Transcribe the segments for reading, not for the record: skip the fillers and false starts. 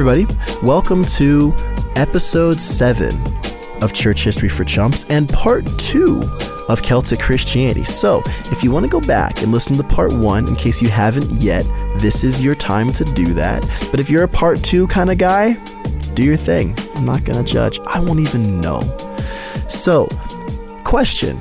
everybody. Welcome to episode 7 of Church History for Chumps and part 2 of Celtic Christianity. So, if you want to go back and listen to part 1, in case you haven't yet, this is your time to do that. But if you're a part 2 kind of guy, do your thing. I'm not going to judge. I won't even know. So, question.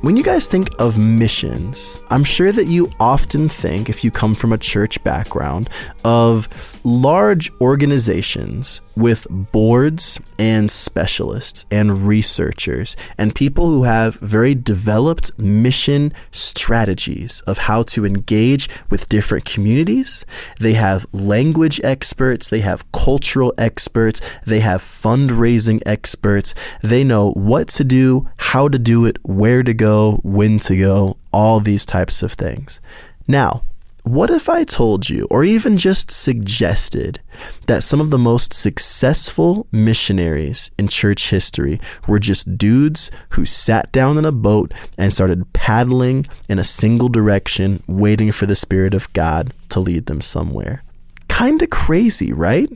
When you guys think of missions, I'm sure that you often think, if you come from a church background, of large organizations with boards and specialists and researchers and people who have very developed mission strategies of how to engage with different communities. They have language experts, they have cultural experts, they have fundraising experts. They know what to do, how to do it, where to go, when to go, all these types of things. Now, what if I told you, or even just suggested, that some of the most successful missionaries in church history were just dudes who sat down in a boat and started paddling in a single direction, waiting for the Spirit of God to lead them somewhere? Kinda crazy, right?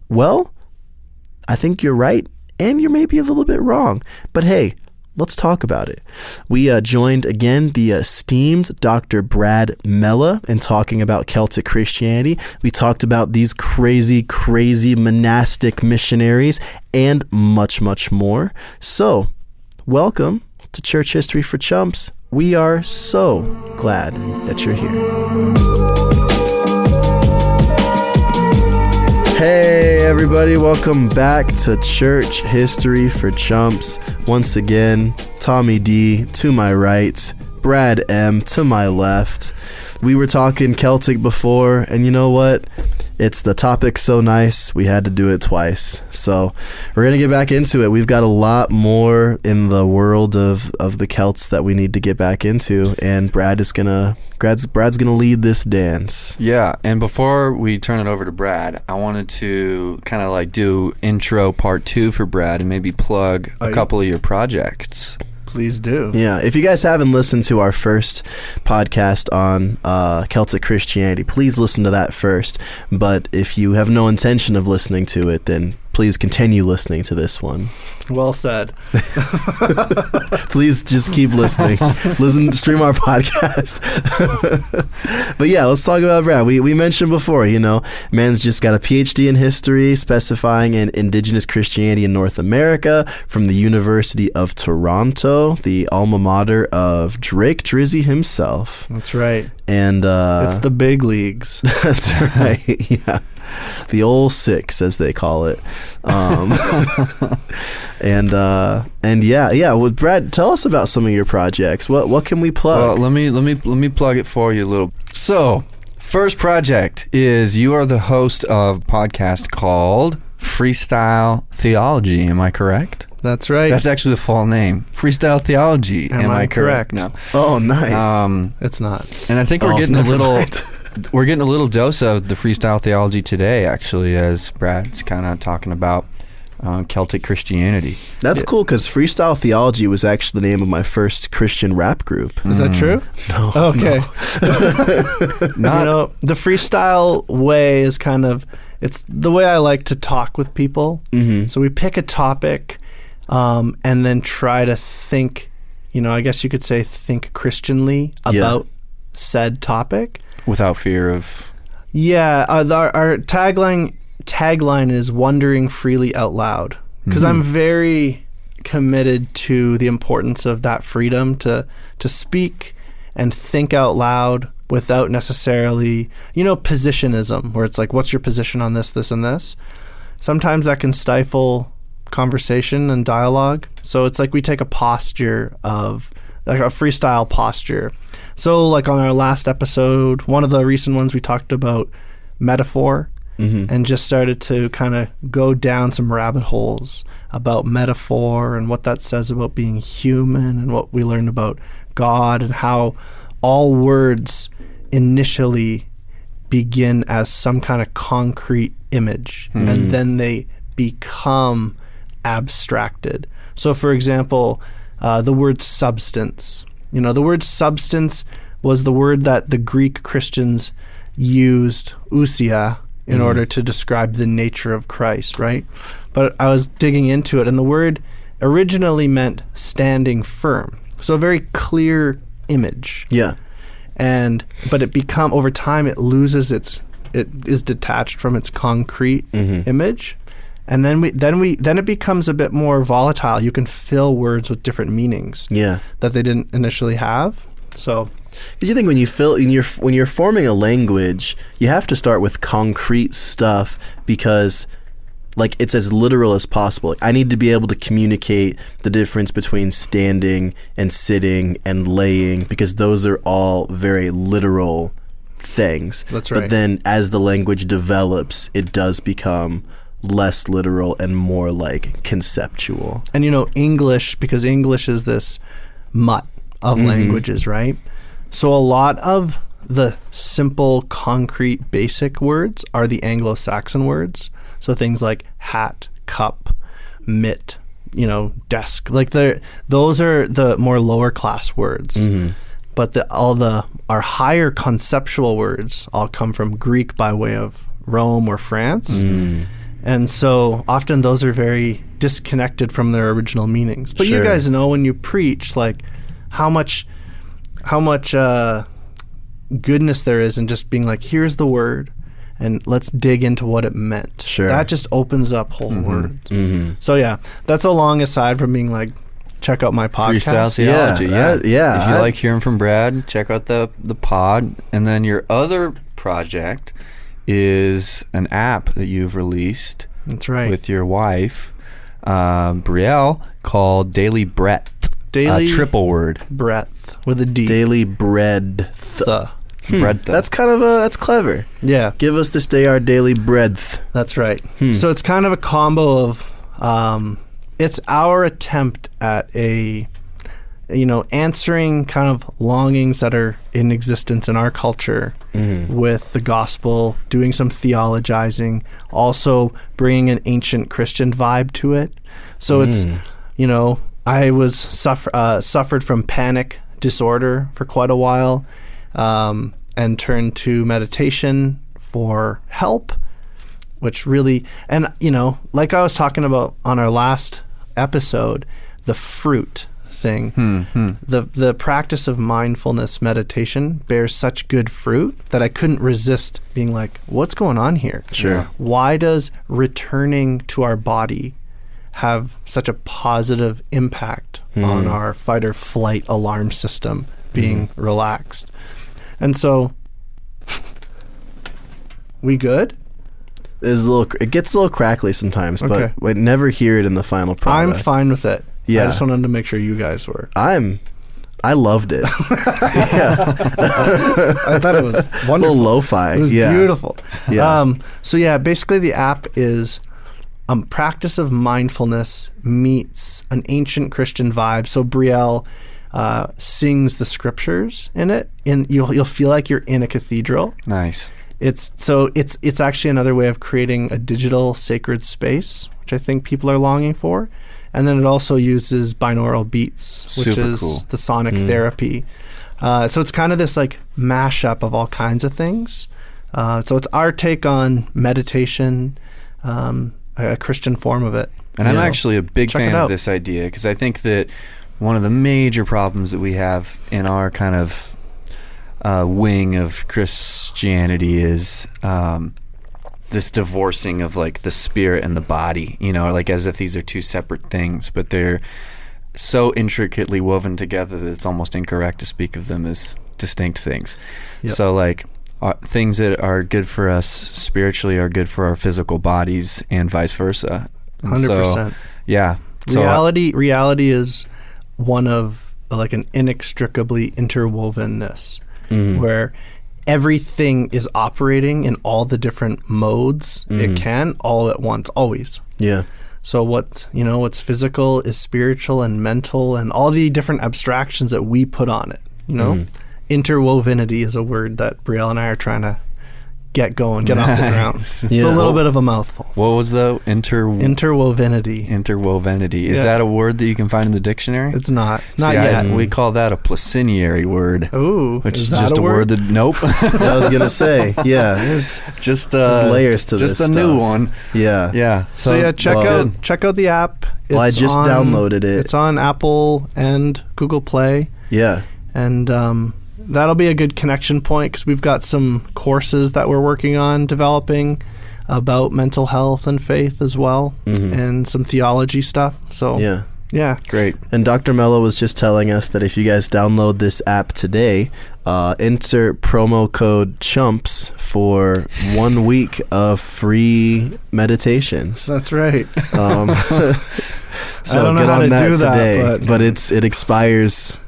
Well, I think you're right, and you're maybe a little bit wrong. But hey, let's talk about it. We joined again the esteemed Dr. Brad Melle in talking about Celtic Christianity. We talked about these crazy monastic missionaries and much, much more. So, welcome to Church History for Chumps. We are so glad that you're here. Hey everybody, welcome back to Church History for Chumps. Once again, Tommy D to my right, Brad M to my left. We were talking Celtic before, and you know what? It's the topic so nice, we had to do it twice. So we're going to get back into it. We've got a lot more in the world of the Celts that we need to get back into, and Brad's gonna lead this dance. Yeah, and before we turn it over to Brad, I wanted to kind of like do intro part 2 for Brad and maybe plug a couple of your projects. Please do. Yeah, if you guys haven't listened to our first podcast on Celtic Christianity, please listen to that first. But if you have no intention of listening to it, then please continue listening to this one. Well said. Please just keep listening. Stream our podcast. But yeah, let's talk about Brad. We mentioned before, man's just got a PhD in history, specifying in indigenous Christianity in North America from the University of Toronto, the alma mater of Drake Drizzy himself. That's right. And it's the big leagues. That's right. Yeah. The old six, as they call it. And yeah. Well, Brad, tell us about some of your projects. What can we plug? Well, let me plug it for you a little. So, first project is you are the host of a podcast called Freestyle Theology. Am I correct? That's right. That's actually the full name. Freestyle Theology. Am I correct? No. Oh, nice. It's not. And I think we're getting a little. We're getting a little dose of the freestyle theology today, actually, as Brad's kind of talking about Celtic Christianity. That's cool, because freestyle theology was actually the name of my first Christian rap group. Is that true? No. Okay. No. The freestyle way is kind of, it's the way I like to talk with people. Mm-hmm. So we pick a topic and then try to think, I guess you could say think Christianly about said topic. Without fear of... Yeah, our tagline is wondering freely out loud, because I'm very committed to the importance of that freedom to speak and think out loud without necessarily, positionism, where it's like, what's your position on this, this, and this? Sometimes that can stifle conversation and dialogue. So it's like we take a posture of, like a freestyle posture. So like on our last episode, one of the recent ones, we talked about metaphor and just started to kind of go down some rabbit holes about metaphor and what that says about being human and what we learned about God and how all words initially begin as some kind of concrete image and then they become abstracted. So for example, the word substance. The word substance was the word that the Greek Christians used, ousia, in order to describe the nature of Christ, right? But I was digging into it, and the word originally meant standing firm. So a very clear image. Yeah. But over time it loses it is detached from its concrete image. And then it becomes a bit more volatile. You can fill words with different meanings that they didn't initially have. So you think when you're forming a language, you have to start with concrete stuff because like it's as literal as possible. I need to be able to communicate the difference between standing and sitting and laying because those are all very literal things. That's right. But then as the language develops, it does become less literal and more like conceptual. And English, because English is this mutt of languages, right? So a lot of the simple, concrete, basic words are the Anglo-Saxon words. So things like hat, cup, mitt, desk. Like those are the more lower class words. But our higher conceptual words all come from Greek by way of Rome or France. And so often those are very disconnected from their original meanings. But you guys know when you preach, like how much goodness there is in just being like, here's the word, and let's dig into what it meant. Sure. That just opens up whole words. So yeah, that's a long aside from being like, check out my podcast. Freestyle Theology, yeah. If you like hearing from Brad, check out the pod. And then your other project is an app that you've released. That's right. With your wife, Brielle, called Daily Breadth. Daily triple word. Breadth with a D. Daily bread. Breadth. That's that's clever. Yeah. Give us this day our daily breadth. That's right. So it's kind of a combo of it's our attempt at answering kind of longings that are in existence in our culture with the gospel, doing some theologizing, also bringing an ancient Christian vibe to it. So it's, I was suffered from panic disorder for quite a while, and turned to meditation for help, which really, and like I was talking about on our last episode, the fruit thing, the practice of mindfulness meditation bears such good fruit that I couldn't resist being like, what's going on here? Sure. Why does returning to our body have such a positive impact on our fight or flight alarm system being relaxed? And so, we good? It gets a little crackly sometimes, Okay. but we never hear it in the final product. I'm fine with it. Yeah. I just wanted to make sure you guys were. I loved it. I thought it was wonderful. A little lo-fi. It was beautiful. Yeah. So yeah, basically the app is practice of mindfulness meets an ancient Christian vibe. So Brielle sings the scriptures in it, and you'll feel like you're in a cathedral. Nice. It's actually another way of creating a digital sacred space, which I think people are longing for. And then it also uses binaural beats, which Super is cool. the sonic therapy. So it's kind of this like mashup of all kinds of things. So it's our take on meditation, a Christian form of it. And I'm actually a big check it fan out. of this idea because I think that one of the major problems that we have in our kind of wing of Christianity is this divorcing of like the spirit and the body, like as if these are two separate things, but they're so intricately woven together that it's almost incorrect to speak of them as distinct things. Yep. So like things that are good for us spiritually are good for our physical bodies and vice versa. And 100%. So, yeah. So, reality is one of like an inextricably interwovenness where everything is operating in all the different modes it can all at once, always. Yeah. So what's physical is spiritual and mental and all the different abstractions that we put on it, Interwovenity is a word that Brielle and I are trying to get going, get off the ground. Nice. It's Yeah. a little bit of a mouthful. What was the Interwovenity. interwovenity? Is Yeah. that a word that you can find in the dictionary? It's not See, yet. we call that a placiniary word. Ooh, Which is that just a word that nope. I was gonna say, yeah, there's just layers to just this a new stuff. one. Yeah. Yeah. So yeah, check well, out the app. Well, I just downloaded it. It's on Apple and Google Play, Yeah. and that'll be a good connection point because we've got some courses that we're working on developing about mental health and faith as well, and some theology stuff. So Yeah. Great. And Dr. Melle was just telling us that if you guys download this app today, enter promo code CHUMPS for 1 week of free meditations. that's right. So I don't know get how on to that do that, today. But it expires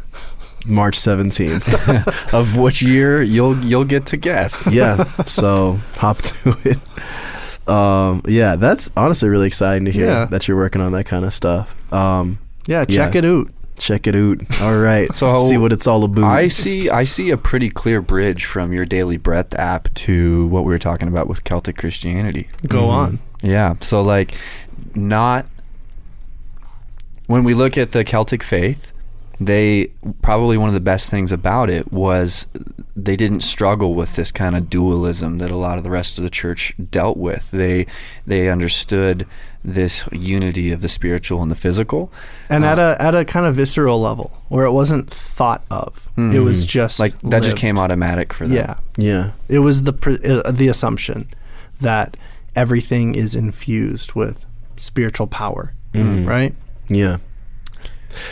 March 17th. Of which year you'll get to guess. Yeah. So hop to it. Yeah, that's honestly really exciting to hear Yeah. that you're working on that kind of stuff. Yeah, check it out. Check it out. All right. So see what it's all about. I see a pretty clear bridge from your Daily Breath app to what we were talking about with Celtic Christianity. Go on. Yeah. So like not when we look at the Celtic faith, they probably one of the best things about it was they didn't struggle with this kind of dualism that a lot of the rest of the church dealt with. They understood this unity of the spiritual and the physical, And at a kind of visceral level where it wasn't thought of. It was just like that just lived. came automatic for them. Yeah. Yeah. It was the assumption that everything is infused with spiritual power, right? Yeah.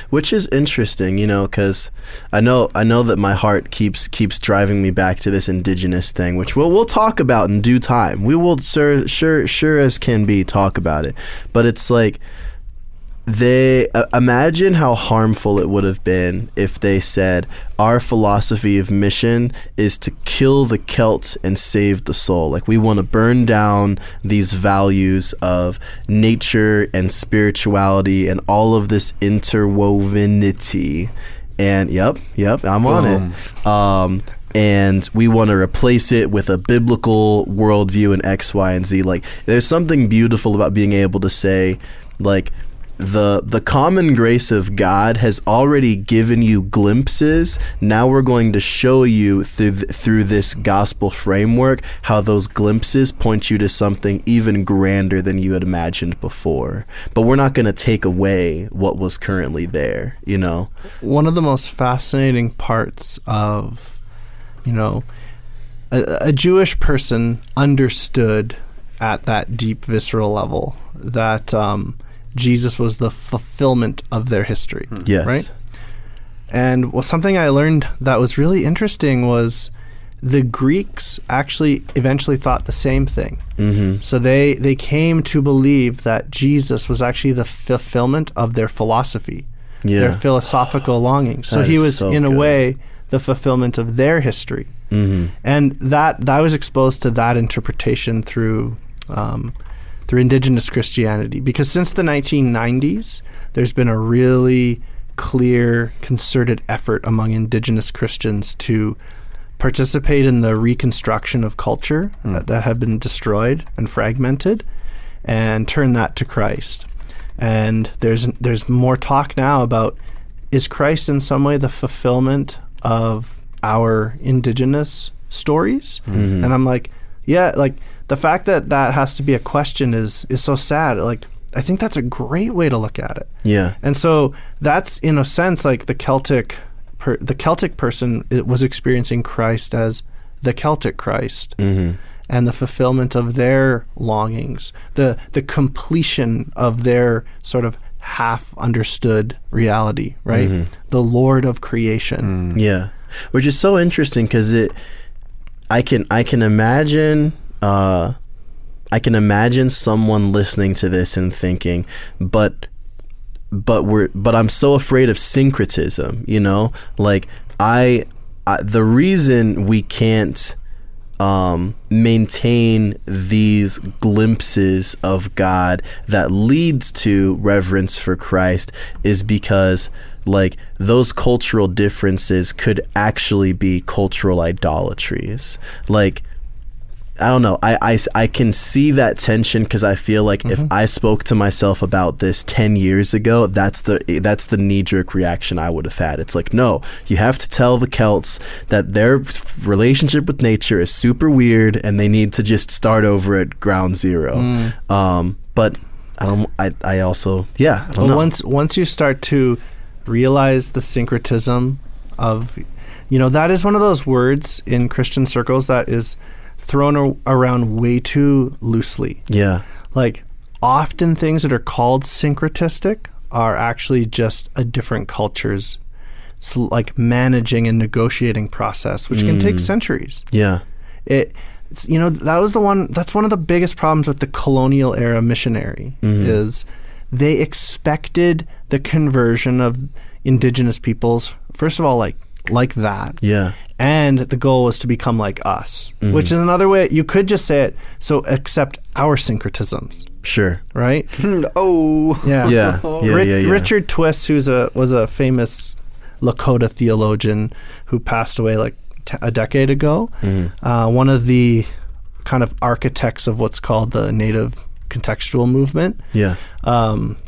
Which is interesting, because I know that my heart keeps driving me back to this indigenous thing, which we'll talk about in due time. We will sure as can be talk about it. But it's like they imagine how harmful it would have been if they said our philosophy of mission is to kill the Celts and save the soul. Like we want to burn down these values of nature and spirituality and all of this interwovenity. And yep, I'm on it. And we want to replace it with a biblical worldview in X, Y, and Z. Like there's something beautiful about being able to say, like, the common grace of God has already given you glimpses. Now we're going to show you through this gospel framework how those glimpses point you to something even grander than you had imagined before. But we're not going to take away what was currently there, One of the most fascinating parts of, a Jewish person understood at that deep visceral level that Jesus was the fulfillment of their history. Yes. Right? And something I learned that was really interesting was the Greeks actually eventually thought the same thing. Mm-hmm. So they came to believe that Jesus was actually the fulfillment of their philosophy, their philosophical longings. So he was, in a way, the fulfillment of their history. Mm-hmm. And that I was exposed to that interpretation through indigenous Christianity, because since the 1990s, there's been a really clear, concerted effort among indigenous Christians to participate in the reconstruction of culture that have been destroyed and fragmented, and turn that to Christ. And there's more talk now about, is Christ in some way the fulfillment of our indigenous stories? Mm-hmm. And I'm like, yeah, like the fact that has to be a question is so sad. Like, I think that's a great way to look at it. Yeah. And so that's, in a sense, like the Celtic person was experiencing Christ as the Celtic Christ, and the fulfillment of their longings, the completion of their sort of half understood reality, right? The Lord of creation. Yeah. Which is so interesting because I can imagine someone listening to this and thinking, but I'm so afraid of syncretism, like the reason we can't maintain these glimpses of God that leads to reverence for Christ is because like those cultural differences could actually be cultural idolatries. Like I don't know. I can see that tension because I feel like if I spoke to myself about this 10 years ago, that's the knee-jerk reaction I would have had. It's like, no, you have to tell the Celts that their relationship with nature is super weird and they need to just start over at ground zero. But I don't know. Once you start to realize the syncretism of, that is one of those words in Christian circles that is thrown around way too loosely. Yeah. Like, often things that are called syncretistic are actually just a different culture's managing and negotiating process, which can take centuries. Yeah. That's one of the biggest problems with the colonial era missionary is they expected the conversion of indigenous peoples, first of all, like that. Yeah. And the goal was to become like us, which is another way. You could just say it, so accept our syncretisms. Sure. Right? Oh. Yeah. Yeah. Richard Twiss, who was a famous Lakota theologian who passed away a decade ago, one of the kind of architects of what's called the Native contextual movement. Yeah.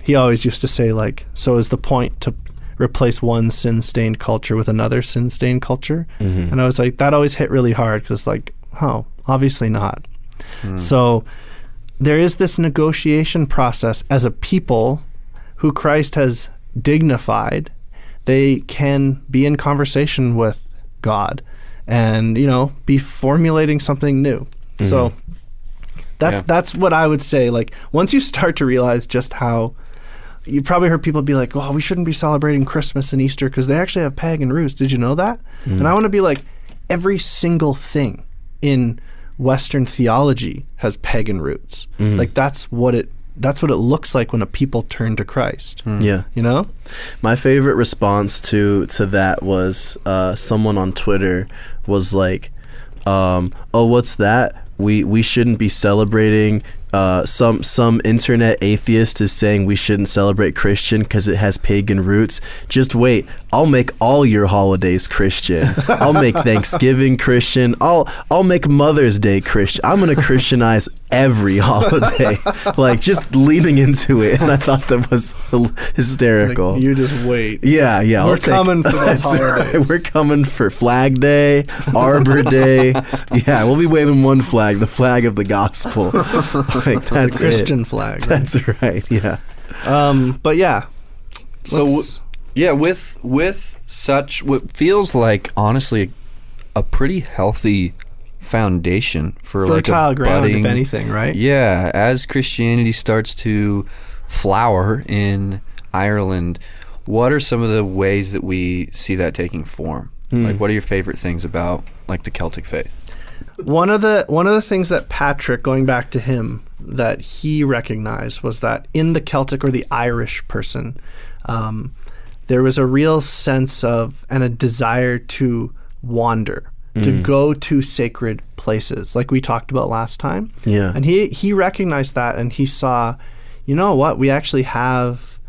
He always used to say, so is the point to replace one sin-stained culture with another sin-stained culture? And I was like, that always hit really hard because obviously not. So there is this negotiation process as a people who Christ has dignified. They can be in conversation with God and, be formulating something new. So that's what I would say. Once you start to realize just how, you probably heard people be like, well, we shouldn't be celebrating Christmas and Easter because they actually have pagan roots. Did you know that? And I want to be like, every single thing in Western theology has pagan roots. That's what it looks like when a people turn to Christ. Yeah. My favorite response to that was someone on Twitter was like, oh, what's that? We shouldn't be celebrating. Some internet atheist is saying we shouldn't celebrate Christian because it has pagan roots. Just wait, I'll make all your holidays Christian. I'll make Thanksgiving Christian. I'll make Mother's Day Christian. I'm gonna Christianize every holiday. Just leaning into it, and I thought that was hysterical. You just wait. Yeah. We're coming for those holidays. Right. We're coming for Flag Day, Arbor Day. Yeah, we'll be waving one flag, the flag of the gospel. That's the Christian flag. That's right. Yeah. But yeah. So with such what feels like honestly a pretty healthy foundation for fertile a ground, budding, if anything, right? Yeah, as Christianity starts to flower in Ireland, what are some of the ways that we see that taking form? What are your favorite things about the Celtic faith? One of the things that Patrick, going back to him, that he recognized was that in the Celtic or the Irish person, there was a real sense of and a desire to wander, to go to sacred places, like we talked about last time. Yeah. And he recognized that, and he saw, you know what, we actually have,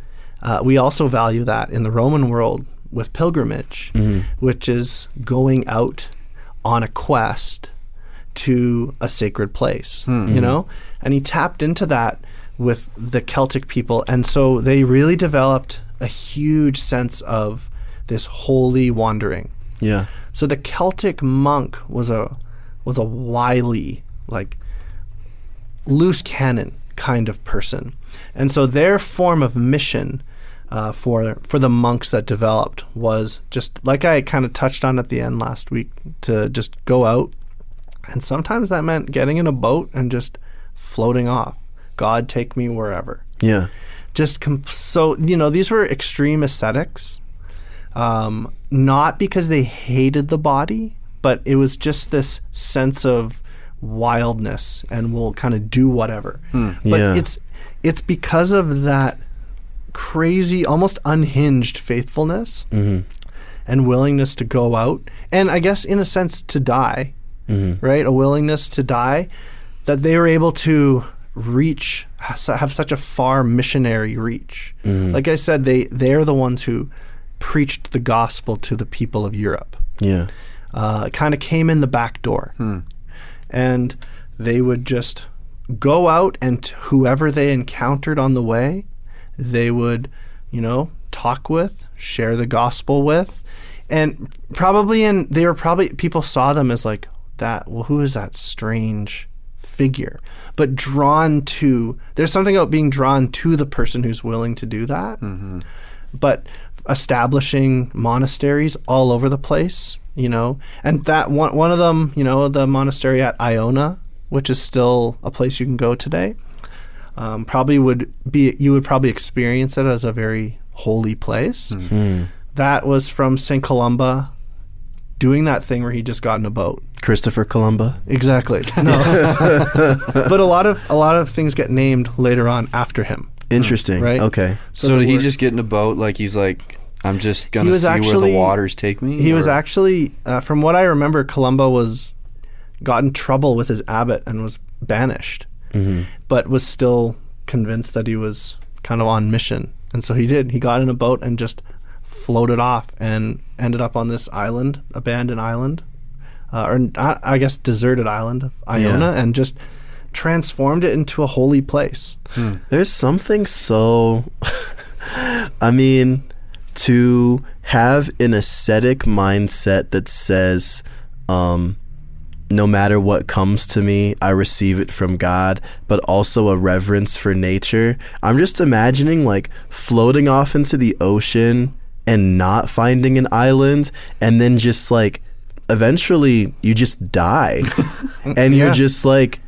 we also value that in the Roman world with pilgrimage, which is going out on a quest to a sacred place, and he tapped into that with the Celtic people, and so they really developed a huge sense of this holy wandering. Yeah. So the Celtic monk was a wily, loose cannon kind of person, and so their form of mission for the monks that developed was just like I kind of touched on at the end last week, to just go out. And sometimes that meant getting in a boat and just floating off. God, take me wherever. Yeah. So, these were extreme ascetics, not because they hated the body, but it was just this sense of wildness and we'll kind of do whatever. But it's because of that crazy, almost unhinged faithfulness and willingness to go out. And I guess in a sense to die. Right? A willingness to die, that they were able to have such a far missionary reach. Like I said, they're the ones who preached the gospel to the people of Europe. Yeah. It kind of came in the back door. And they would just go out, and whoever they encountered on the way, they would, talk with, share the gospel with. And people saw them as like that. Well, who is that strange figure? But there's something about being drawn to the person who's willing to do that. Mm-hmm. But establishing monasteries all over the place, and that one of them, the monastery at Iona, which is still a place you can go today, you would probably experience it as a very holy place. Mm-hmm. That was from St. Columba doing that thing where he just got in a boat. Christopher Columba. Exactly. No. But a lot of things get named later on after him. Interesting. Right? Okay. So did he just get in a boat like he's like, I'm just going to see where the waters take me? He was actually, from what I remember, Columba got in trouble with his abbot and was banished, but was still convinced that he was kind of on mission. And so he got in a boat and just floated off and ended up on this island, abandoned island, or I guess deserted island of Iona, and just transformed it into a holy place. There's something so to have an ascetic mindset that says no matter what comes to me, I receive it from God, but also a reverence for nature. I'm just imagining like floating off into the ocean and not finding an island, and then just like eventually you just die and you're just like,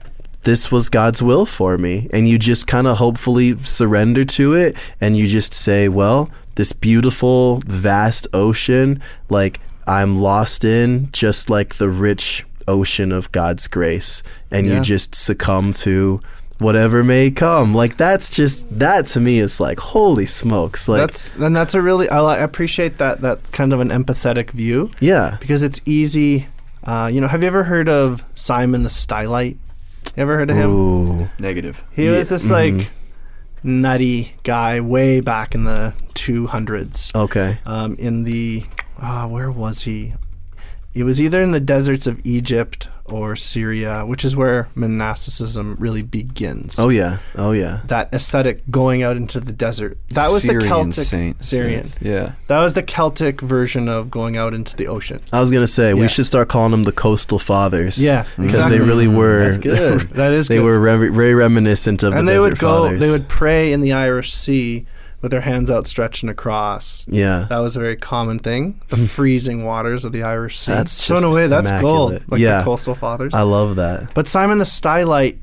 this was God's will for me, and you just kind of hopefully surrender to it, and you just say, well, this beautiful vast ocean, like I'm lost in, just like the rich ocean of God's grace, and you just succumb to whatever may come. Like that to me is like, holy smokes. Like that's a really, I appreciate that kind of an empathetic view. Yeah. Because it's easy. Have you ever heard of Simon the Stylite? You ever heard of him? Ooh. Negative. He was this like nutty guy way back in the 200s. Okay. In the, where was he? He was either in the deserts of Egypt or Syria, which is where monasticism really begins. Oh yeah. That ascetic going out into the desert. That was Syrian the Celtic Syrian. Yeah. That was the Celtic version of going out into the ocean. I was gonna say we should start calling them the coastal fathers. Yeah, because they really were. That's good. That is. They good. were very reminiscent of and the desert fathers. And they would pray in the Irish Sea with their hands outstretched in a cross. Yeah. That was a very common thing. The freezing waters of the Irish Sea. That's so in a way, that's immaculate. gold. Like the coastal fathers. I love that. But Simon the Stylite,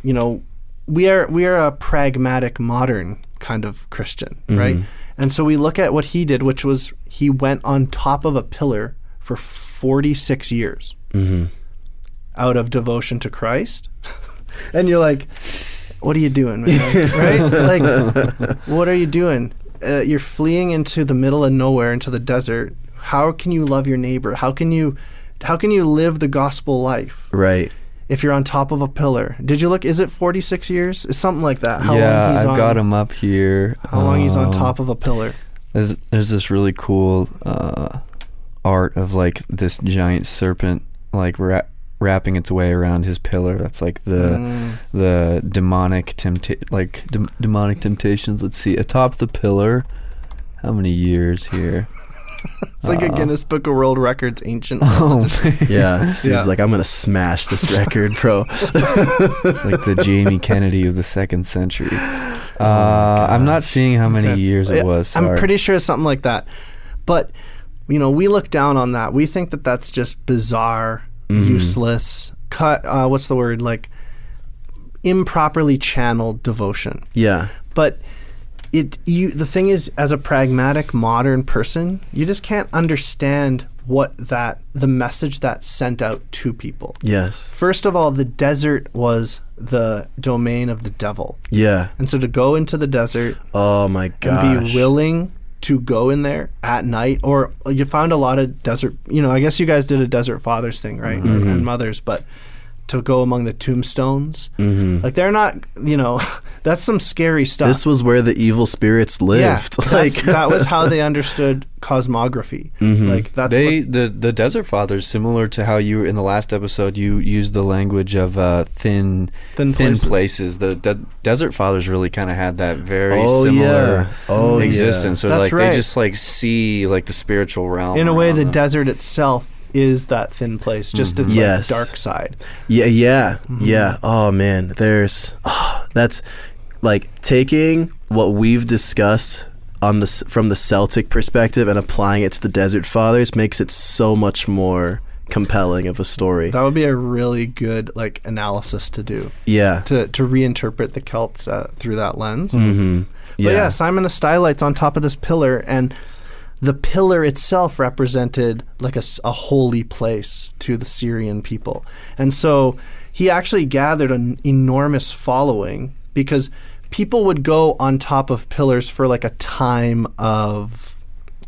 we are a pragmatic, modern kind of Christian, right? And so we look at what he did, which was he went on top of a pillar for 46 years out of devotion to Christ. And you're like, what are you doing, man? Right? Like, what are you doing? You're fleeing into the middle of nowhere, into the desert. How can you love your neighbor? How can you live the gospel life? Right. If you're on top of a pillar. Did you look? Is it 46 years? It's something like that. How long I've got him up here. How long he's on top of a pillar? There's this really cool art of like this giant serpent like wrapping its way around his pillar. That's like the demonic demonic temptations. Let's see, atop the pillar. How many years here? It's like a Guinness Book of World Records ancient. Yeah, Steve's like, I'm gonna smash this record, bro. It's like the Jamie Kennedy of the 2nd century. I'm not seeing how many years it was. Sorry. I'm pretty sure it's something like that. But we look down on that. We think that that's just bizarre, useless, what's the word? Like improperly channeled devotion. Yeah. But the thing is, as a pragmatic modern person, you just can't understand the message that sent out to people. Yes. First of all, the desert was the domain of the devil. Yeah. And so to go into the desert, oh my gosh, and be willing to go in there at night, or you found a lot of desert, I guess you guys did a desert fathers thing, right? And mothers, but to go among the tombstones. Mm-hmm. Like they're not, that's some scary stuff. This was where the evil spirits lived. Yeah, that was how they understood cosmography. Mm-hmm. Like that's the Desert Fathers, similar to how you in the last episode you used the language of thin places. The Desert Fathers really kind of had that very similar existence. So that's like right. they just like see like the spiritual realm. In a way, the them. desert itself is that thin place, just its like, dark side. Yeah. Oh man, that's like taking what we've discussed from the Celtic perspective and applying it to the Desert Fathers makes it so much more compelling of a story. That would be a really good like analysis to do. Yeah. To reinterpret the Celts through that lens. Mm-hmm. But yeah, Simon the Stylites on top of this pillar, and the pillar itself represented like a holy place to the Syrian people. And so he actually gathered an enormous following because people would go on top of pillars for like a time of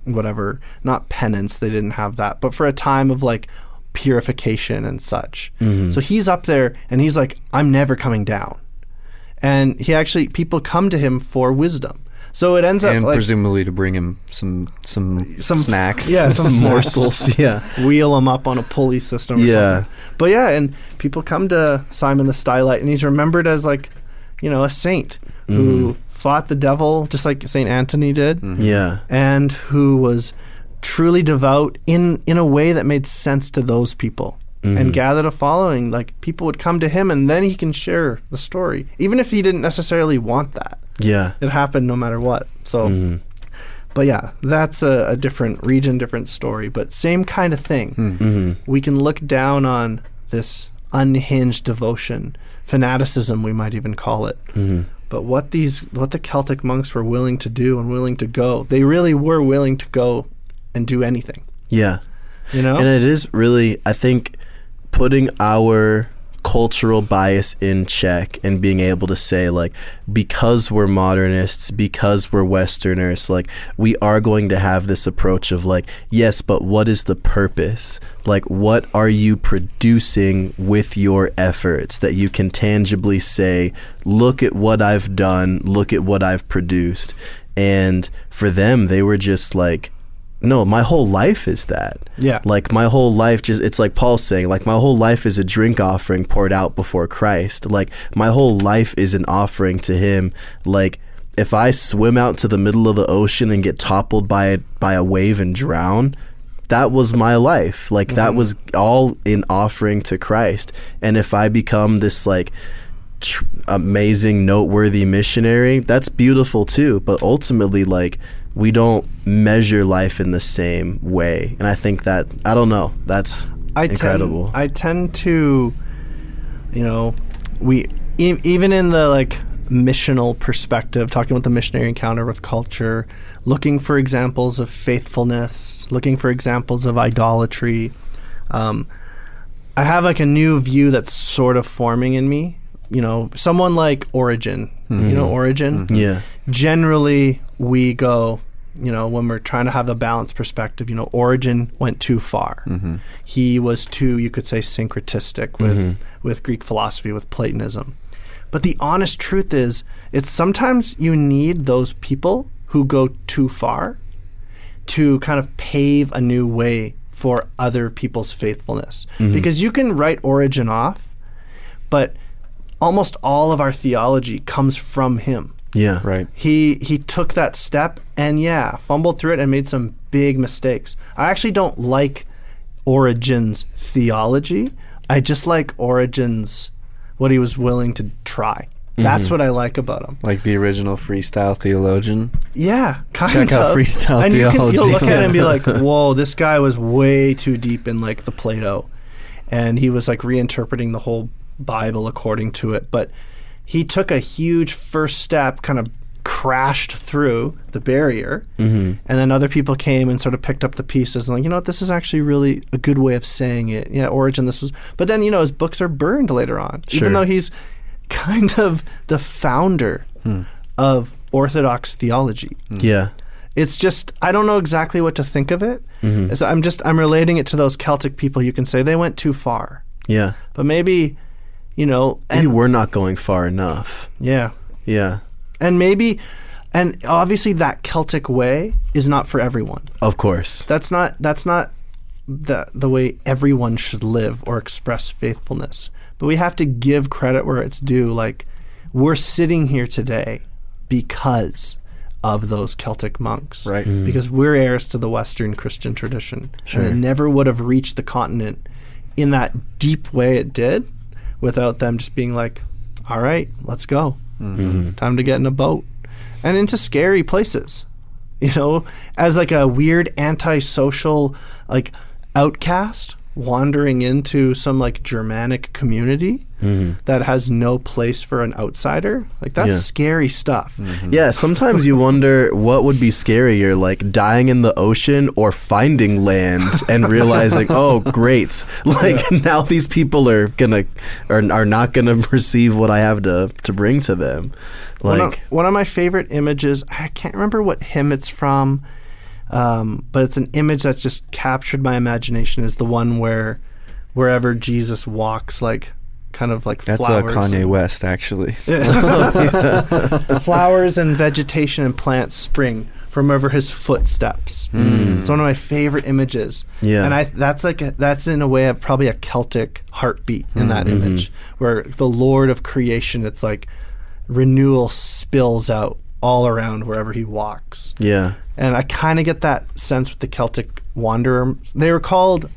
whatever, not penance, they didn't have that, but for a time of like purification and such. Mm-hmm. So he's up there and he's like, I'm never coming down. And people come to him for wisdom. So it ends up and like, presumably to bring him some snacks, some morsels, wheel him up on a pulley system or something. But and people come to Simon the Stylite, and he's remembered as like, a saint who fought the devil just like Saint Anthony did, and who was truly devout in a way that made sense to those people. And gathered a following. Like people would come to him, and then he can share the story, even if he didn't necessarily want that. Yeah, it happened no matter what. So, but yeah, that's a different region, different story, but same kind of thing. We can look down on this unhinged devotion, fanaticism, we might even call it. But what the Celtic monks were willing to do and willing to go, they really were willing to go and do anything. Yeah, and it is really, I think, putting our cultural bias in check and being able to say, like, because we're modernists, because we're Westerners, like, we are going to have this approach of like, yes, but what is the purpose? Like, what are you producing with your efforts that you can tangibly say, look at what I've done, look at what I've produced? And for them, they were just like, no, my whole life is that. Yeah. Like my whole life it's like Paul's saying, like my whole life is a drink offering poured out before Christ. Like my whole life is an offering to him. Like if I swim out to the middle of the ocean and get toppled by a wave and drown, that was my life. Like that was all in offering to Christ. And if I become this like amazing, noteworthy missionary, that's beautiful too. But ultimately, like, we don't measure life in the same way. And I think that, I don't know, that's incredible. I tend to, we even in the like missional perspective, talking about the missionary encounter with culture, looking for examples of faithfulness, looking for examples of idolatry. I have like a new view that's sort of forming in me. Someone like Origen, Origen? Yeah. Generally, we go, when we're trying to have a balanced perspective, Origen went too far. He was too, you could say, syncretistic with Greek philosophy, with Platonism. But the honest truth is, it's sometimes you need those people who go too far to kind of pave a new way for other people's faithfulness. Because you can write Origen off, but almost all of our theology comes from him. Yeah. Right. He took that step and fumbled through it and made some big mistakes. I actually don't like Origen's theology. I just like Origen's what he was willing to try. That's what I like about him. Like the original freestyle theologian. Yeah, kind Check of. out freestyle and theology. You'll look at it and be like, whoa, this guy was way too deep in like the Plato. And he was like reinterpreting the whole Bible according to it. But he took a huge first step, kind of crashed through the barrier. And then other people came and sort of picked up the pieces and like, what, this is actually really a good way of saying it. Yeah, Origen, this was... But then, his books are burned later on. Sure. Even though he's kind of the founder of Orthodox theology. Yeah. It's just, I don't know exactly what to think of it. I'm relating it to those Celtic people. You can say they went too far. Yeah. But maybe you know, Maybe and we're not going far enough. yeah. Yeah. And obviously that Celtic way is not for everyone. Of course. That's not the way everyone should live or express faithfulness. But we have to give credit where it's due. Like, we're sitting here today because of those Celtic monks. Right. Because we're heirs to the Western Christian tradition. Sure. And it never would have reached the continent in that deep way it did without them just being like, all right, let's go. Time to get in a boat. And into scary places. You know, as like a weird antisocial, like, outcast wandering into some like Germanic community that has no place for an outsider. Like, that's scary stuff. Yeah, sometimes you wonder what would be scarier, like dying in the ocean or finding land and realizing, oh, great, like now these people are not gonna receive what I have to bring to them. Like one of my favorite images, I can't remember what hymn it's from, but it's an image that's just captured my imagination, is the one where wherever Jesus walks, like, kind of like That's flowers. Kanye West, actually. Flowers and vegetation and plants spring from wherever his footsteps. It's one of my favorite images. Yeah. And that's in a way probably a Celtic heartbeat in that image, where the Lord of creation, it's like renewal spills out all around wherever he walks. Yeah. And I kind of get that sense with the Celtic wanderers. They were called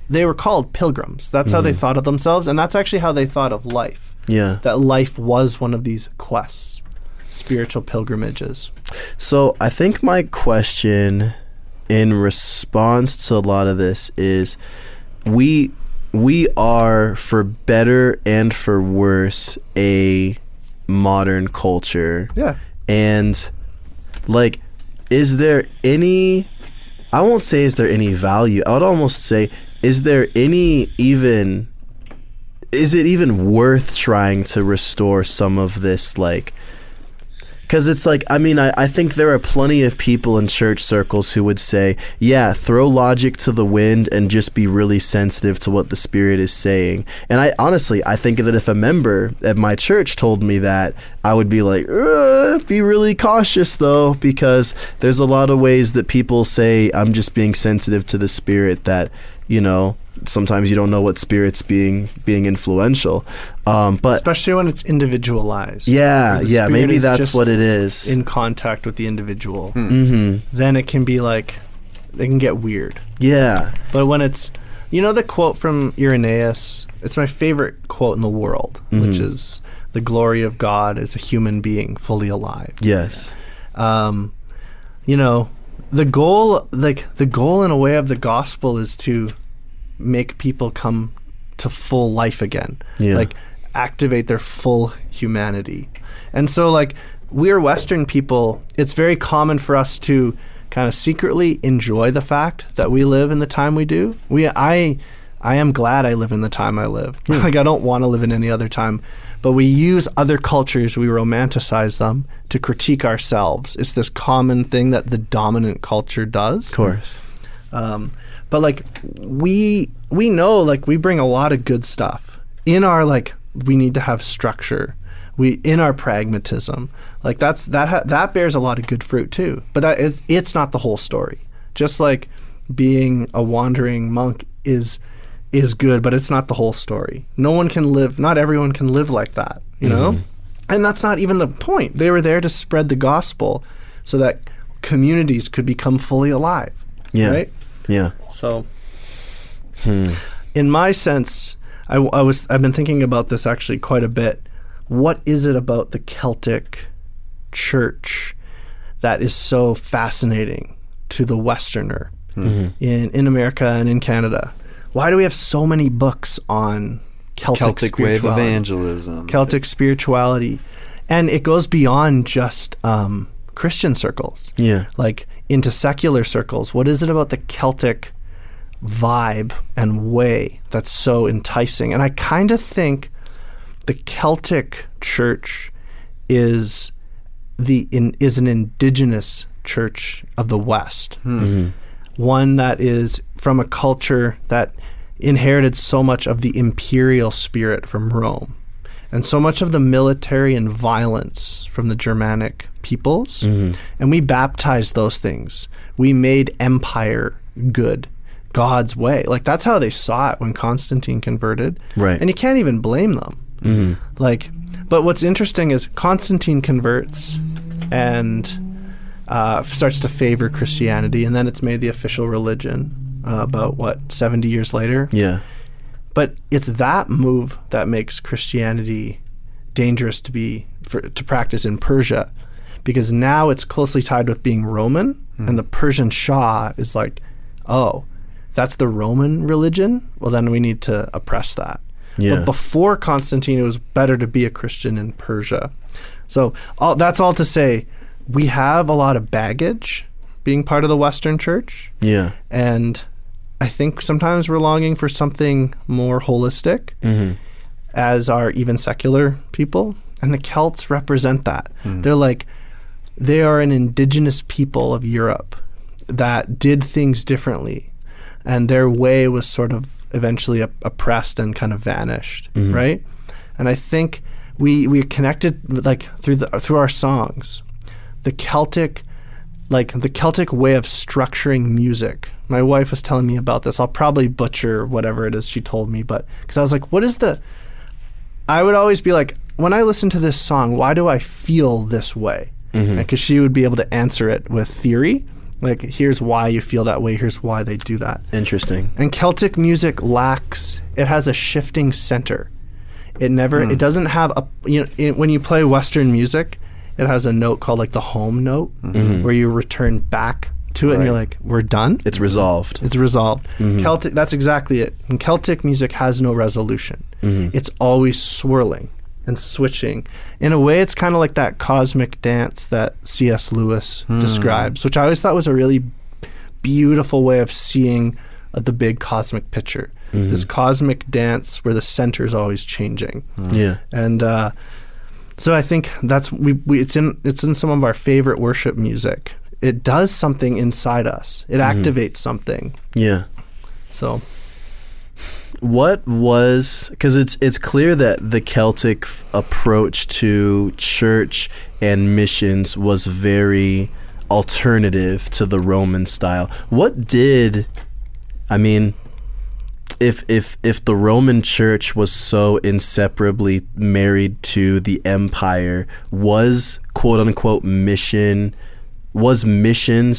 pilgrims. That's how they thought of themselves, and that's actually how they thought of life. Yeah. That life was one of these quests, spiritual pilgrimages. So I think my question in response to a lot of this is we are, for better and for worse, a modern culture. Yeah. And like, is there any, I won't say is there any value, I would almost say, is it even worth trying to restore some of this, like, because it's like, I mean, I think there are plenty of people in church circles who would say, yeah, throw logic to the wind and just be really sensitive to what the Spirit is saying. And I think that if a member at my church told me that, I would be like, be really cautious though, because there's a lot of ways that people say I'm just being sensitive to the Spirit, that, you know, sometimes you don't know what Spirit's being influential. But especially when it's individualized. Yeah, maybe that's what it is. In contact with the individual. Then it can be like, it can get weird. Yeah. But when it's, you know, the quote from Irenaeus, it's my favorite quote in the world, which is, the glory of God is a human being fully alive. Yes. You know, the goal in a way of the gospel is to make people come to full life again. Yeah. Like, activate their full humanity. And so, like, we're Western people, it's very common for us to kind of secretly enjoy the fact that we live in the time we do. I am glad I live in the time I live. Like, I don't want to live in any other time. But we use other cultures, we romanticize them to critique ourselves. It's this common thing that the dominant culture does. Of course. But like, we know, like, we bring a lot of good stuff in our, like, we need to have structure. In our pragmatism, like, that bears a lot of good fruit too. But it's not the whole story. Just like being a wandering monk is good, but it's not the whole story. Not everyone can live like that, you know? And that's not even the point. They were there to spread the gospel so that communities could become fully alive. Yeah. Right? Yeah. So, in my sense, I've been thinking about this actually quite a bit. What is it about the Celtic church that is so fascinating to the Westerner in America and in Canada? Why do we have so many books on Celtic way of spirituality? evangelism. Celtic spirituality. And it goes beyond just Christian circles. Yeah. Like, into secular circles. What is it about the Celtic vibe and way that's so enticing? And I kind of think the Celtic church is an indigenous church of the West. One that is from a culture that inherited so much of the imperial spirit from Rome. and so much of the military and violence from the Germanic peoples, and we baptized those things. We made empire good, God's way. Like, that's how they saw it when Constantine converted. Right. And you can't even blame them. Like, but what's interesting is Constantine converts and starts to favor Christianity, and then it's made the official religion about, 70 years later? Yeah. But it's that move that makes Christianity dangerous to practice in Persia, because now it's closely tied with being Roman, and the Persian Shah is like, oh, that's the Roman religion? Well, then we need to oppress that. Yeah. But before Constantine, it was better to be a Christian in Persia. So that's all to say, we have a lot of baggage being part of the Western Church. Yeah. And I think sometimes we're longing for something more holistic, as are even secular people. And the Celts represent that. They are an indigenous people of Europe that did things differently. And their way was sort of eventually oppressed and kind of vanished, right? And I think we connected, like, through our songs, the Celtic way of structuring music. My wife was telling me about this. I'll probably butcher whatever it is she told me, but because I was like, I would always be like, when I listen to this song, why do I feel this way? Because she would be able to answer it with theory. Like, here's why you feel that way. Here's why they do that. Interesting. And Celtic music it has a shifting center. It doesn't have when you play Western music, it has a note called like the home note, where you return back to it, and you're like, we're done. It's resolved. It's resolved. Celtic, that's exactly it. And Celtic music has no resolution. It's always swirling and switching. In a way, it's kind of like that cosmic dance that C.S. Lewis describes, which I always thought was a really beautiful way of seeing the big cosmic picture. This cosmic dance where the center is always changing. Yeah. And so I think that's it's in some of our favorite worship music. It does something inside us. It activates something. Yeah. So what was, because it's clear that the Celtic approach to church and missions was very alternative to the Roman style. If the Roman Church was so inseparably married to the empire, was quote unquote missions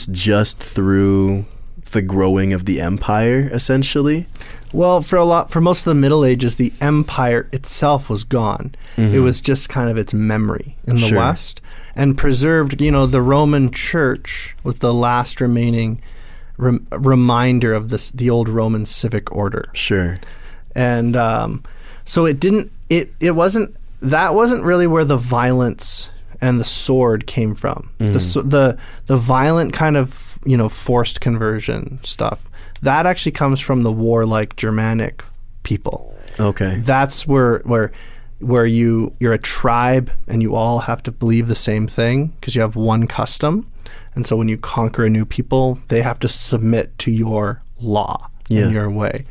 just through the growing of the empire, essentially? Well, for most of the Middle Ages, the empire itself was gone. It was just kind of its memory in the West, and preserved. The Roman Church was the last remaining reminder of the old Roman civic order. Sure. And so it wasn't really where the violence and the sword came from. The violent kind of forced conversion stuff, that actually comes from the warlike Germanic people. Okay. That's where you're a tribe and you all have to believe the same thing because you have one custom. And so when you conquer a new people, they have to submit to your law and your way.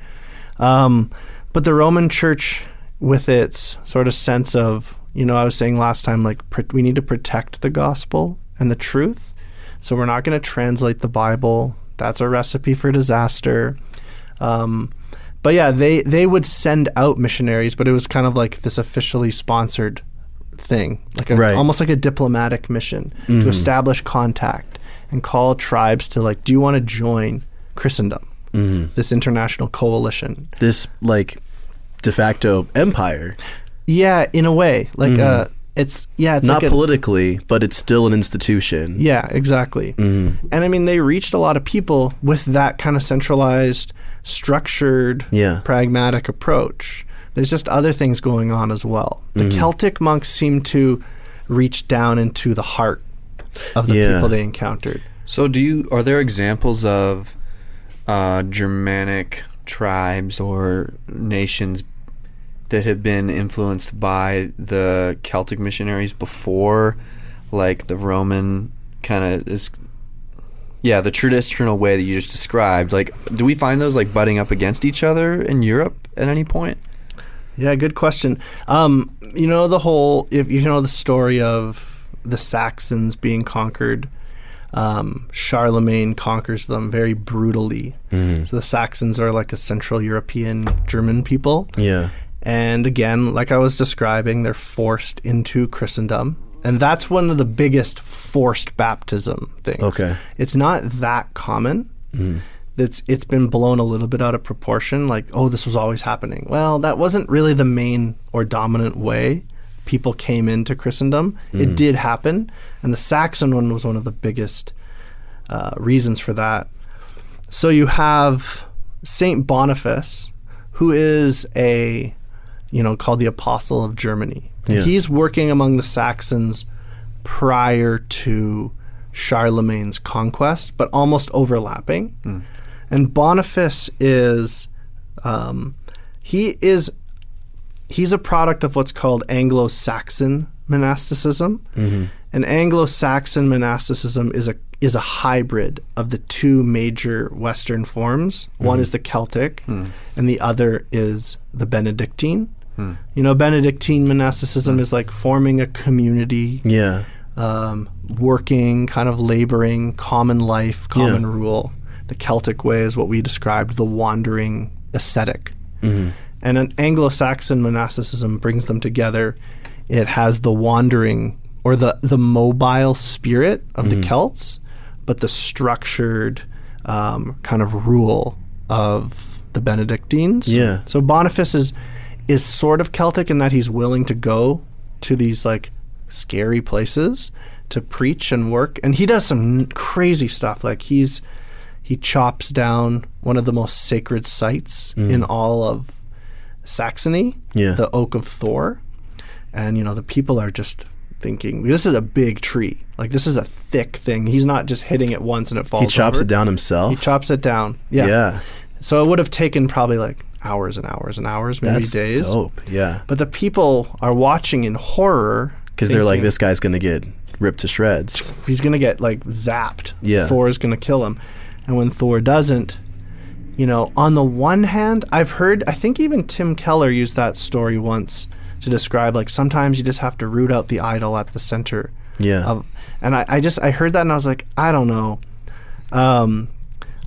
But the Roman Church, with its sort of sense of, I was saying last time, like, we need to protect the gospel and the truth. So we're not going to translate the Bible. That's a recipe for disaster. But yeah, they would send out missionaries, but it was kind of like this officially sponsored thing, like almost like a diplomatic mission to establish contact and call tribes to, like, do you want to join Christendom, this international coalition, this like de facto empire? Yeah, in a way, like it's not like politically, but it's still an institution. Yeah, exactly. And I mean, they reached a lot of people with that kind of centralized, structured, pragmatic approach. There's just other things going on as well. The Celtic monks seem to reach down into the heart of the people they encountered. So are there examples of Germanic tribes or nations that have been influenced by the Celtic missionaries before, like the Roman kind of is, the traditional way that you just described? Like, do we find those like butting up against each other in Europe at any point? Yeah, good question. You know if you know the story of the Saxons being conquered. Charlemagne conquers them very brutally. So the Saxons are like a Central European German people. Yeah. And again, like I was describing, they're forced into Christendom. And that's one of the biggest forced baptism things. Okay. It's not that common. It's been blown a little bit out of proportion. Like, oh, this was always happening. Well, that wasn't really the main or dominant way people came into Christendom. It did happen. And the Saxon one was one of the biggest reasons for that. So you have Saint Boniface, who is called the Apostle of Germany. Yeah. He's working among the Saxons prior to Charlemagne's conquest, but almost overlapping. And Boniface is, he's a product of what's called Anglo-Saxon monasticism. And Anglo-Saxon monasticism is a hybrid of the two major Western forms. One is the Celtic, and the other is the Benedictine. You know, Benedictine monasticism is like forming a community, working, kind of laboring, common life, common rule. The Celtic way is what we described, the wandering ascetic. And an Anglo-Saxon monasticism brings them together. It has the wandering or the mobile spirit of the Celts, but the structured kind of rule of the Benedictines. Yeah. So Boniface is sort of Celtic in that he's willing to go to these like scary places to preach and work. And he does some crazy stuff. Like he chops down one of the most sacred sites in all of Saxony, the Oak of Thor. And, the people are just thinking, this is a big tree. Like, this is a thick thing. He's not just hitting it once and it falls over. He chops it down himself? He chops it down. Yeah. So it would have taken probably like hours and hours and hours, maybe days. That's dope, yeah. But the people are watching in horror. Because they're like, this guy's going to get ripped to shreds. He's going to get, like, zapped. Yeah. Thor is going to kill him. And when Thor doesn't, on the one hand, I think even Tim Keller used that story once to describe, like, sometimes you just have to root out the idol at the center. Yeah. And I heard that and I was like, I don't know.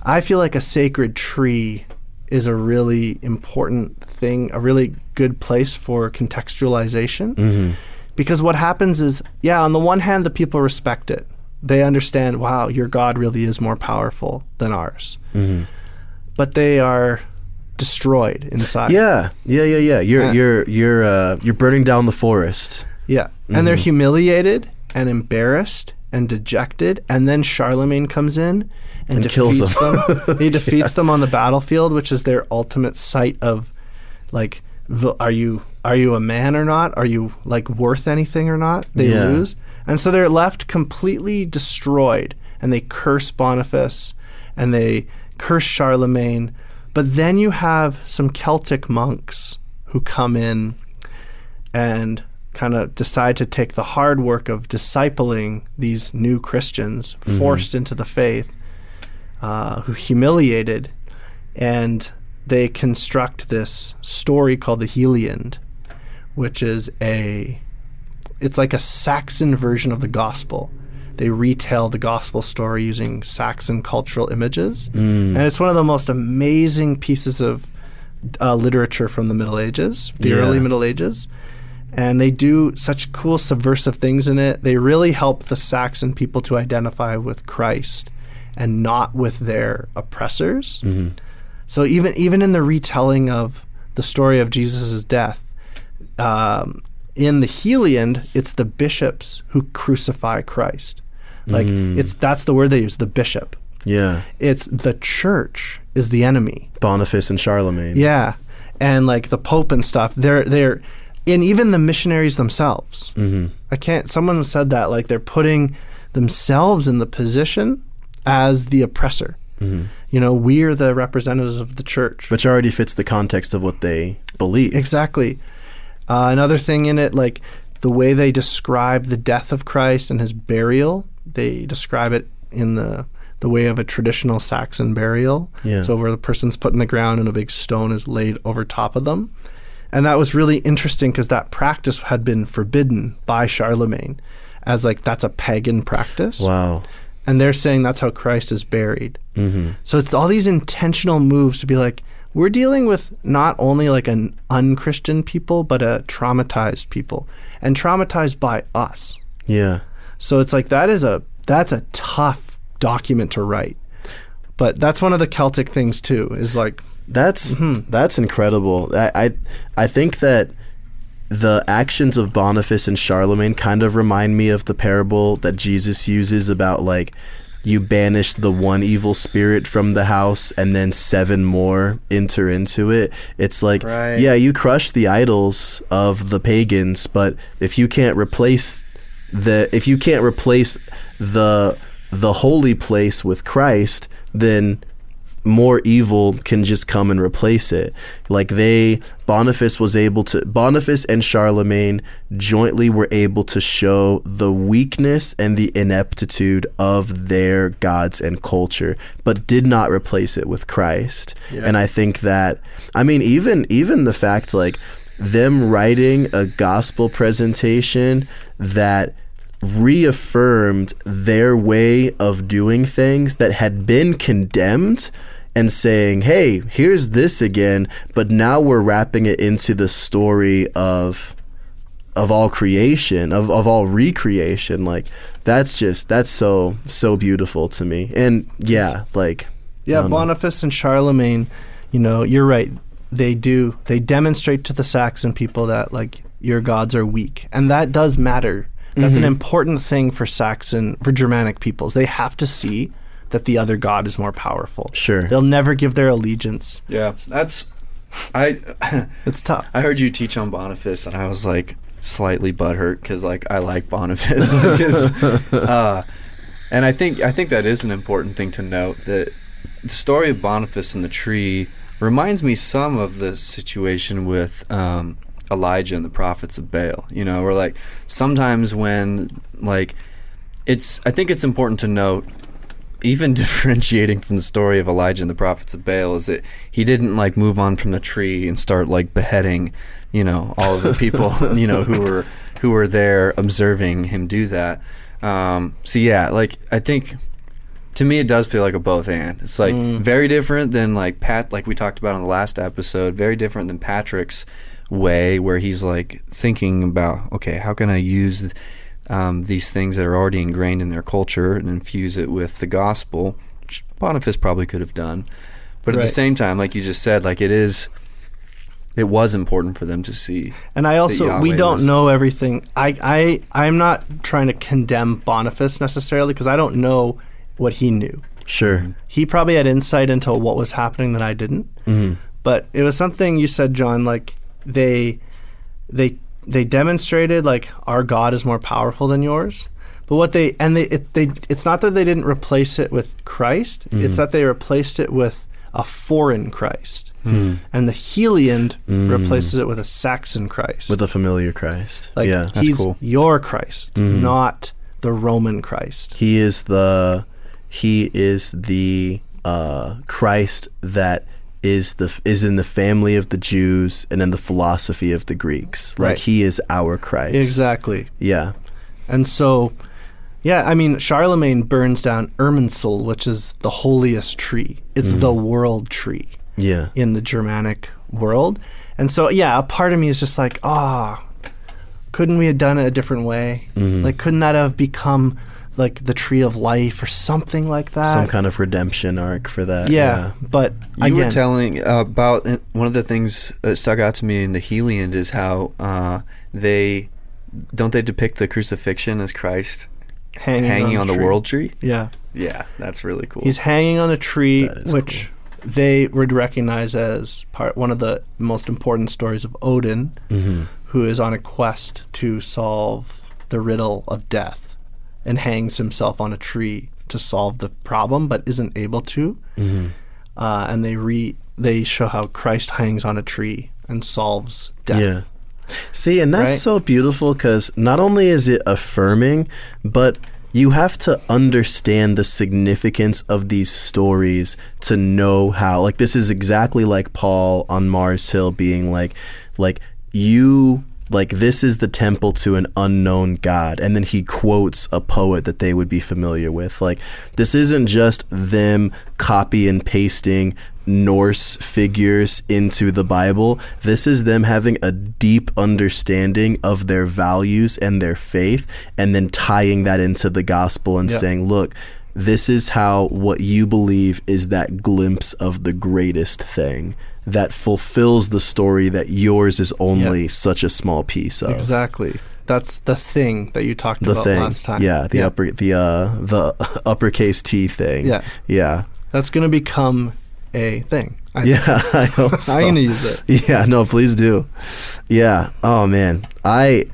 I feel like a sacred tree is a really important thing, a really good place for contextualization. Because what happens is, on the one hand, the people respect it. They understand, wow, your God really is more powerful than ours. But they are destroyed inside. Yeah. You're burning down the forest. Yeah. And they're humiliated and embarrassed and dejected. And then Charlemagne comes in and kills them. He defeats them on the battlefield, which is their ultimate site of, like, are you a man or not? Are you, like, worth anything or not? They lose. And so they're left completely destroyed. And they curse Boniface and they curse Charlemagne. But then you have some Celtic monks who come in and kind of decide to take the hard work of discipling these new Christians forced into the faith, who humiliated, and they construct this story called the Heliand, which is it's like a Saxon version of the gospel. They retell the gospel story using Saxon cultural images. And it's one of the most amazing pieces of literature from the Middle Ages, the early Middle Ages. And they do such cool subversive things in it. They really help the Saxon people to identify with Christ and not with their oppressors. So even in the retelling of the story of Jesus' death, in the Heliand, it's the bishops who crucify Christ. Like, that's the word they use, the bishop. Yeah. It's the church is the enemy. Boniface and Charlemagne. Yeah. And, like, the Pope and stuff, they're and even the missionaries themselves. Someone said that, like, they're putting themselves in the position as the oppressor. We are the representatives of the church. Which already fits the context of what they believe. Exactly. Another thing in it, like, the way they describe the death of Christ and his burial, they describe it in the way of a traditional Saxon burial. So where the person's put in the ground and a big stone is laid over top of them. And that was really interesting because that practice had been forbidden by Charlemagne as like that's a pagan practice. Wow. And they're saying that's how Christ is buried. Mm-hmm. So it's all these intentional moves to be like, we're dealing with not only like an unchristian people, but a traumatized people, and traumatized by us. Yeah. So it's like that's a tough document to write. But that's one of the Celtic things too, is like that's incredible. I think that the actions of Boniface and Charlemagne kind of remind me of the parable that Jesus uses about like you banish the one evil spirit from the house and then 7 more enter into it. It's like, yeah, you crush the idols of the pagans, but if you can't replace the holy place with Christ, then more evil can just come and replace it. Like Boniface and Charlemagne jointly were able to show the weakness and the ineptitude of their gods and culture, but did not replace it with Christ. Yeah. And I think that, I mean, even the fact like them writing a gospel presentation that reaffirmed their way of doing things that had been condemned, and saying, hey, here's this again, but now we're wrapping it into the story of all creation, of all recreation. Like that's so beautiful to me. And Boniface and Charlemagne, you're right, they demonstrate to the Saxon people that like your gods are weak, and that does matter. That's an important thing for Germanic peoples. They have to see that the other god is more powerful. Sure. They'll never give their allegiance. Yeah, it's tough. I heard you teach on Boniface, and I was like slightly butthurt because like I like Boniface, and I think that is an important thing to note, that the story of Boniface and the tree reminds me some of the situation with Elijah and the prophets of Baal. Where like sometimes when like I think it's important to note, even differentiating from the story of Elijah and the prophets of Baal, is that he didn't like move on from the tree and start like beheading, all of the people, who were there observing him do that. So yeah, like I think to me it does feel like a both and. It's like very different than like like we talked about on the last episode, very different than Patrick's way, where he's like thinking about, okay, how can I use these things that are already ingrained in their culture and infuse it with the gospel, which Boniface probably could have done. But at the same time, like you just said, like it was important for them to see. And we don't know everything. I'm not trying to condemn Boniface necessarily, because I don't know what he knew. Sure. He probably had insight into what was happening that I didn't. Mm-hmm. But it was something you said, John, like they demonstrated like our God is more powerful than yours. But it's not that they didn't replace it with Christ. Mm-hmm. It's that they replaced it with a foreign Christ. Mm-hmm. And the Heliand replaces it with a Saxon Christ. With a familiar Christ. Like, yeah, he's cool. Your Christ, not the Roman Christ. He is the Christ that is in the family of the Jews and in the philosophy of the Greeks. Like, he is our Christ. Exactly. Yeah. And so, yeah, I mean, Charlemagne burns down Irminsul, which is the holiest tree. It's the world tree. Yeah. In the Germanic world. And so, yeah, a part of me is just like, couldn't we have done it a different way? Mm-hmm. Like, couldn't that have become like the tree of life or something like that? Some kind of redemption arc for that. Yeah. But you were telling about one of the things that stuck out to me in the Heliand is how they depict the crucifixion as Christ hanging on the world tree? Yeah. Yeah, that's really cool. He's hanging on a tree, which cool. They would recognize as one of the most important stories of Odin, who is on a quest to solve the riddle of death and hangs himself on a tree to solve the problem, but isn't able to. And they show how Christ hangs on a tree and solves death. Yeah. See, and that's so beautiful, because not only is it affirming, but you have to understand the significance of these stories to know how, like, this is exactly like Paul on Mars Hill being like this is the temple to an unknown God. And then he quotes a poet that they would be familiar with. Like, this isn't just them copy and pasting Norse figures into the Bible. This is them having a deep understanding of their values and their faith, and then tying that into the gospel and saying, look, this is how what you believe is that glimpse of the greatest thing that fulfills the story that yours is only such a small piece of. Exactly. That's the thing that you talked about last time. Yeah, the uppercase T thing. Yeah. Yeah. That's going to become a thing. I hope so. I'm going to use it. Yeah, no, please do. Yeah. Oh man. I'm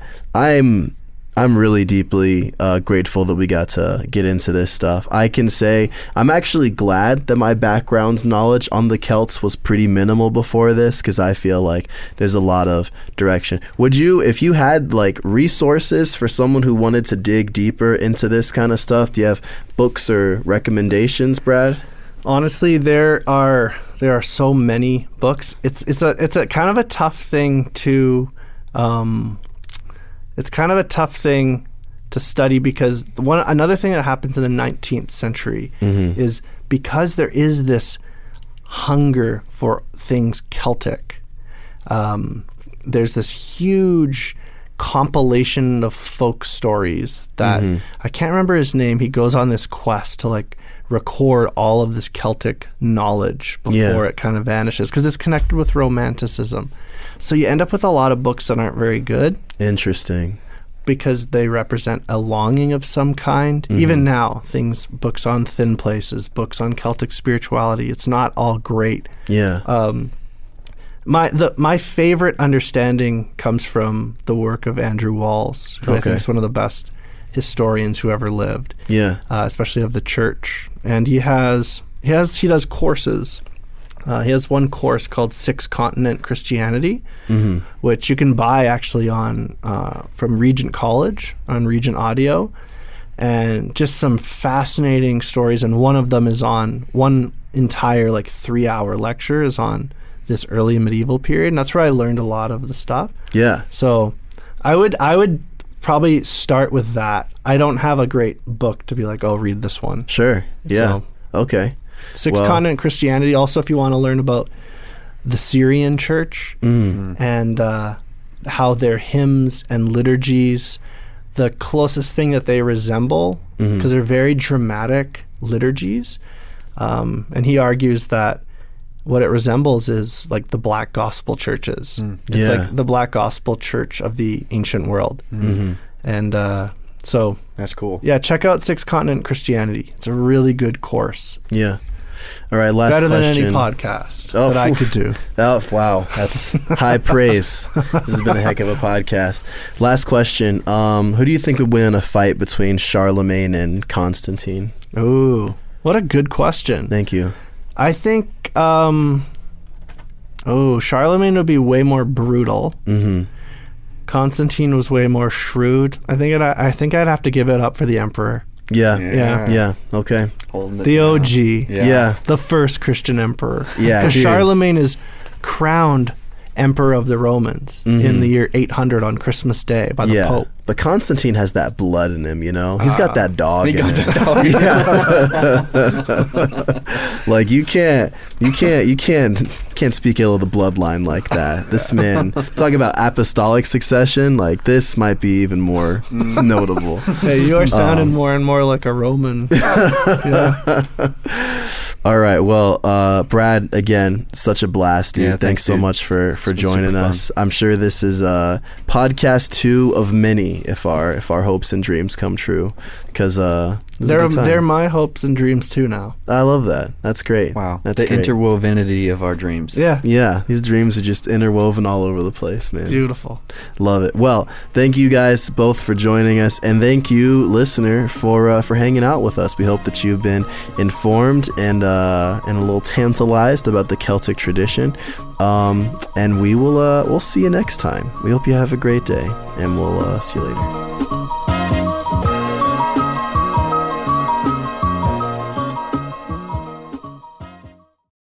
really deeply grateful that we got to get into this stuff. I can say I'm actually glad that my background knowledge on the Celts was pretty minimal before this, because I feel like there's a lot of direction. Would you, if you had like resources for someone who wanted to dig deeper into this kind of stuff, do you have books or recommendations, Brad? Honestly, there are so many books. It's a kind of a tough thing to It's kind of a tough thing to study, because another thing that happens in the 19th century is, because there is this hunger for things Celtic, there's this huge compilation of folk stories that I can't remember his name. He goes on this quest to like record all of this Celtic knowledge before it kind of vanishes, because it's connected with Romanticism. So you end up with a lot of books that aren't very good. Interesting. Because they represent a longing of some kind. Even now, books on thin places, books on Celtic spirituality, it's not all great. Yeah. My favorite understanding comes from the work of Andrew Walls, who I think is one of the best historians who ever lived. Yeah. Especially of the church. And he does courses. He has one course called Six Continent Christianity, which you can buy actually on from Regent College on Regent Audio, and just some fascinating stories. And one of them is on one entire 3-hour lecture is on this early medieval period, and that's where I learned a lot of the stuff. Yeah. So I would probably start with that. I don't have a great book to be like, oh, read this one. Sure. Yeah. Okay. Six Continent Christianity. Also, if you want to learn about the Syrian church and how their hymns and liturgies, the closest thing that they resemble, because they're very dramatic liturgies. And he argues that what it resembles is like the black gospel churches. It's like the black gospel church of the ancient world. And so that's cool. Yeah, check out Six Continent Christianity. It's a really good course. Yeah. All right, last Better question. than any podcast that I could do. Oh, wow. That's high praise. This has been a heck of a podcast. Last question. Who do you think would win a fight between Charlemagne and Constantine? Ooh, what a good question. Thank you. I think Charlemagne would be way more brutal. Constantine was way more shrewd. I think I'd have to give it up for the emperor. Yeah. Okay. The OG. Yeah. The first Christian emperor. Yeah. Because Charlemagne is crowned emperor of the Romans in the year 800 on Christmas Day by the Pope. But Constantine has that blood in him, you know? He's got that dog in him. Like you can't speak ill of the bloodline like that. This man, talk about apostolic succession, like this might be even more notable. Hey, you are sounding more and more like a Roman. All right. Well, Brad, again, such a blast, dude. Yeah, thanks so much for joining us. I'm sure this is podcast 2 of many if our hopes and dreams come true, because they're my hopes and dreams too now. I love that. That's great. Wow. That's the great. interwovenity of our dreams. Yeah. These dreams are just interwoven all over the place, man. Beautiful. Love it. Well, thank you guys both for joining us, and thank you, listener, for hanging out with us. We hope that you've been informed and a little tantalized about the Celtic tradition. And we'll see you next time. We hope you have a great day, and we'll see you later.